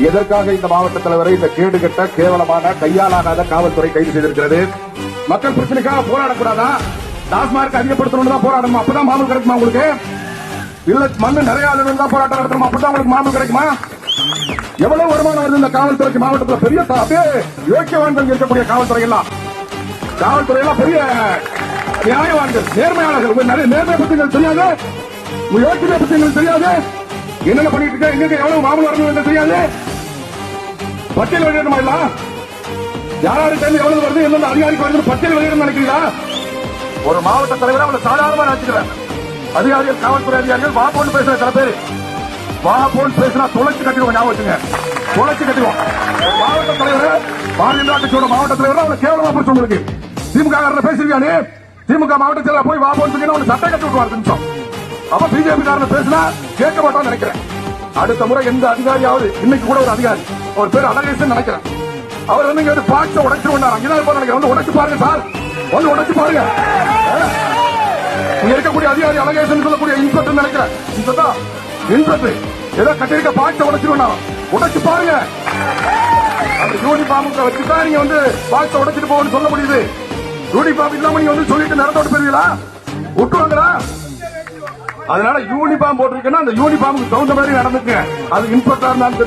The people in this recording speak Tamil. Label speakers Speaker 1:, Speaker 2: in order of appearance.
Speaker 1: எதற்காக இந்த மாவட்ட தலைவரை இந்த கேடு கட்ட கேவலமான கையாலாகாத காவல்துறை கைது செய்திருக்கிறது? மக்கள் பிரச்சனைக்காக போராடக்கூடாதா? டாஸ்மார்க் அதிகப்படுத்தணும் தான் போராடணும், அப்பதான் மாமூல் கிடைக்குமா உங்களுக்கு? இல்ல மண்ணு நிறைய தான் போராட்டம் நடத்தணும், அப்பதான் உங்களுக்கு மாமூல் கிடைக்குமா? எவ்வளவு வருமானம் வருது இந்த காவல்துறைக்கு? மாவட்டத்தில் பெரிய யோக்கியவான்கள் இருக்கக்கூடிய காவல்துறை எல்லாம் பெரிய நியாயவான்கள், நேர்மையாளர்கள். நிறைய நேர்மை பத்தி தெரியாது, யோக்கியதை பத்தி தெரியாது. என்னென்ன பண்ணிட்டு இருக்க, எங்க எவ்வளவு மாமூல் வரணும் என்று தெரியாது. பட்டியல் வெளியிடணுமா? இல்ல யாருக்கு எவ்வளவு வருது, எந்தெந்த அதிகாரிக்கு வருது பட்டியல் வெளியிடணும் நினைக்கிறீங்களா? ஒரு மாவட்ட தலைவரை அவங்களை சாதாரணமா நினைச்சுக்கிறேன். அதிகாரிகள், காவல்துறை அதிகாரிகள் வா போன்னு பேசுற சில பேர் வா போன்னு பேசினா தொலைச்சு கட்டிடுவோம். ஞாபகம் வச்சுங்க, தொலைச்சு கட்டிடுவோம். மாவட்ட தலைவர், பாரதிய ஜனதா கட்சியோட மாவட்ட தலைவர் அவங்களை கேவலமா போச்சு. உங்களுக்கு திமுக பேசிருக்கானே, திமுக மாவட்ட செயலர் போய் வா போன்னு சொல்லி சட்டை கட்டி விட்டுவார் நிமிஷம். அப்ப பிஜேபி காரனை பேசினா கேட்க மாட்டான்னு நினைக்கிறேன். அடுத்த முறை எந்த அதிகாரியாவது, இன்னைக்கு கூட ஒரு அதிகாரி, ஒரு பேர் அழகேசன் நினைக்கிறேன், அவர் வந்து இங்க பாக்ஸ உடைச்சு கொண்டார். அங்கதான் இருப்பார் நினைக்கிறேன். வந்து உடைச்சு பாருங்க சார், வந்து உடைச்சு பாருங்க. இங்க இருக்கக்கூடிய அதிகாரி அழகேசன் சொல்லக்கூடிய இன்ஸ்பெக்டர் நினைக்கிறேன். இன்ஸ்பெக்டர் ஏதோ கட்டிருக்க பாக்ஸ உடைச்சு கொண்டார், உடைச்சு பாருங்க. அந்த யூனிஃபார்ம் வச்சுதான் நீங்க வந்து பாக்ஸ உடைச்சிட்டு போகணும்னு சொல்ல முடியுது. யூனிஃபார்ம் இல்லாம நீங்க வந்து சொல்லிட்டு நடத்தோட்டு போயிருவீங்களா? விட்டுவாங்களா? அதனால யூனிஃபார்ம் போட்டிருக்கேன்னா அந்த யூனிஃபார்முக்கு தகுந்த மாதிரி நடந்துக்க. அது இன்ஸ்பெக்டர்